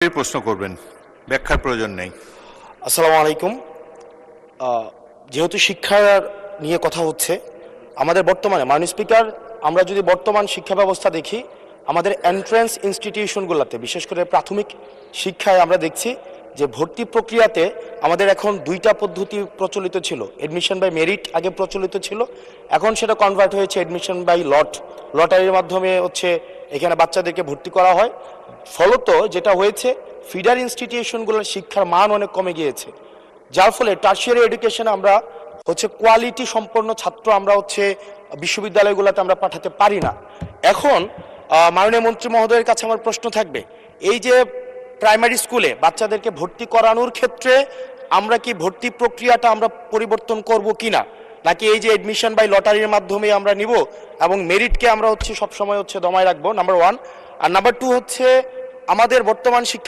প্রশ্ন করবেন, ব্যাখ্যার প্রয়োজন নেই। আসসালামু আলাইকুম। যেহেতু শিক্ষা নিয়ে কথা হচ্ছে, আমাদের বর্তমানে মাননীয় স্পিকার, আমরা যদি বর্তমান শিক্ষা ব্যবস্থা দেখি, আমাদের এন্ট্রান্স ইনস্টিটিউশনগুলোতে বিশেষ করে প্রাথমিক শিক্ষায় আমরা দেখছি যে ভর্তি প্রক্রিয়াতে আমাদের এখন দুইটা পদ্ধতি প্রচলিত ছিল। এডমিশন বাই মেরিট আগে প্রচলিত ছিল, এখন সেটা কনভার্ট হয়েছে এডমিশন বাই লটারির মাধ্যমে এখানে বাচ্চাদেরকে ভর্তি করা হয়। ফলত যেটা হয়েছে, ফিডার ইনস্টিটিউশনগুলোর শিক্ষার মান অনেক কমে গিয়েছে, যার ফলে টার্সিয়ারি এডুকেশনে আমরা কোয়ালিটি সম্পন্ন ছাত্র আমরা বিশ্ববিদ্যালয়গুলোতে আমরা পাঠাতে পারি না। এখন মাননীয় মন্ত্রী মহোদয়ের কাছে আমার প্রশ্ন থাকবে, এই যে প্রাইমারি স্কুলে বাচ্চাদেরকে ভর্তি করানোর ক্ষেত্রে আমরা কি ভর্তি প্রক্রিয়াটা আমরা পরিবর্তন করব কিনা, নাকি এই যে এডমিশন বাই লটারির মাধ্যমে আমরা নিব এবং মেরিটকে আমরা সবসময় দমায় রাখবো, নাম্বার ওয়ান। আর নাম্বার টু আমাদের বর্তমান শিক্ষা